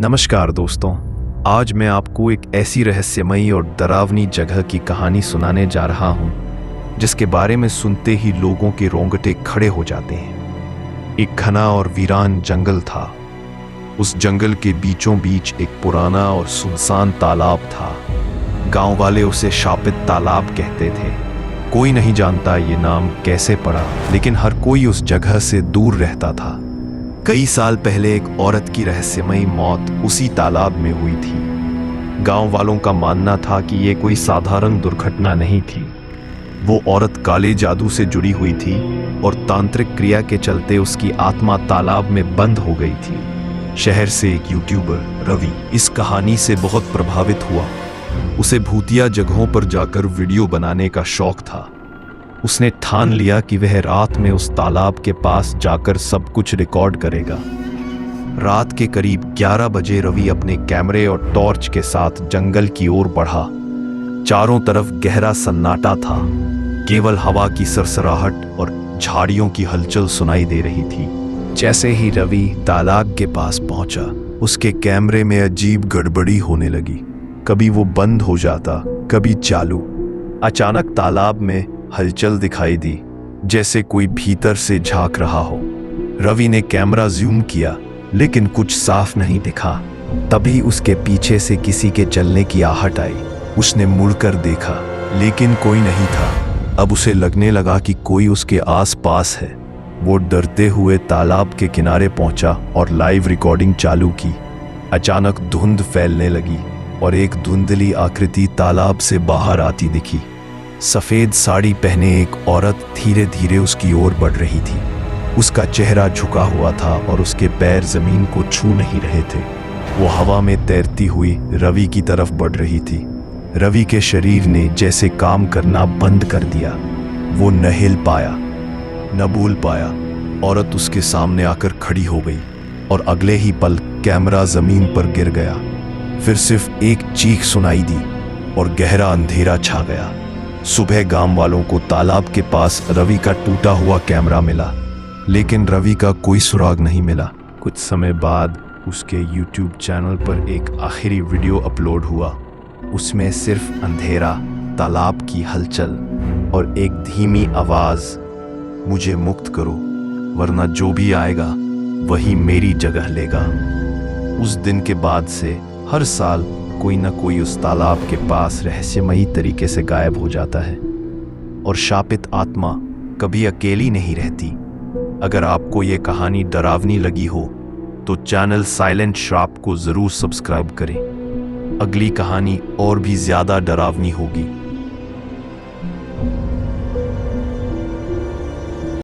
नमस्कार दोस्तों, आज मैं आपको एक ऐसी रहस्यमयी और डरावनी जगह की कहानी सुनाने जा रहा हूं जिसके बारे में सुनते ही लोगों के रोंगटे खड़े हो जाते हैं। एक घना और वीरान जंगल था। उस जंगल के बीचों बीच एक पुराना और सुनसान तालाब था। गांव वाले उसे शापित तालाब कहते थे। कोई नहीं जानता ये नाम कैसे पड़ा, लेकिन हर कोई उस जगह से दूर रहता था। कई साल पहले एक औरत की रहस्यमयी मौत उसी तालाब में हुई थी। गांव वालों का मानना था कि ये कोई साधारण दुर्घटना नहीं थी। वो औरत काले जादू से जुड़ी हुई थी और तांत्रिक क्रिया के चलते उसकी आत्मा तालाब में बंद हो गई थी। शहर से एक यूट्यूबर रवि इस कहानी से बहुत प्रभावित हुआ। उसे भूतिया जगहों पर जाकर वीडियो बनाने का शौक था। उसने ठान लिया कि वह रात में उस तालाब के पास जाकर सब कुछ रिकॉर्ड करेगा। रात के करीब 11 बजे रवि अपने कैमरे और टॉर्च के साथ जंगल की ओर बढ़ा। चारों तरफ गहरा सन्नाटा था। केवल हवा की सरसराहट और झाड़ियों की हलचल सुनाई दे रही थी। जैसे ही रवि तालाब के पास पहुंचा, उसके कैमरे में अजीब गड़बड़ी होने लगी। कभी वो बंद हो जाता, कभी चालू। अचानक तालाब में हलचल दिखाई दी, जैसे कोई भीतर से झांक रहा हो। रवि ने कैमरा जूम किया, लेकिन कुछ साफ नहीं दिखा। तभी उसके पीछे से किसी के चलने की आहट आई। उसने मुड़कर देखा, लेकिन कोई नहीं था। अब उसे लगने लगा कि कोई उसके आसपास है। वो डरते हुए तालाब के किनारे पहुंचा और लाइव रिकॉर्डिंग चालू की। अचानक धुंध फैलने लगी और एक धुंधली आकृति तालाब से बाहर आती दिखी। सफेद साड़ी पहने एक औरत धीरे धीरे उसकी ओर बढ़ रही थी। उसका चेहरा झुका हुआ था और उसके पैर जमीन को छू नहीं रहे थे। वो हवा में तैरती हुई रवि की तरफ बढ़ रही थी। रवि के शरीर ने जैसे काम करना बंद कर दिया। वो न हिल पाया, न बोल पाया। औरत उसके सामने आकर खड़ी हो गई और अगले ही पल कैमरा जमीन पर गिर गया। फिर सिर्फ एक चीख सुनाई दी और गहरा अंधेरा छा गया। सुबह गांव वालों को तालाब के पास रवि का टूटा हुआ कैमरा मिला, लेकिन रवि का कोई सुराग नहीं मिला। कुछ समय बाद उसके YouTube चैनल पर एक आखिरी वीडियो अपलोड हुआ। उसमें सिर्फ अंधेरा, तालाब की हलचल और एक धीमी आवाज, मुझे मुक्त करो, वरना जो भी आएगा वही मेरी जगह लेगा। उस दिन के बाद से हर साल कोई ना कोई उस तालाब के पास रहस्यमयी तरीके से गायब हो जाता है, और शापित आत्मा कभी अकेली नहीं रहती। अगर आपको ये कहानी डरावनी लगी हो तो चैनल साइलेंट श्राप को जरूर सब्सक्राइब करें। अगली कहानी और भी ज्यादा डरावनी होगी।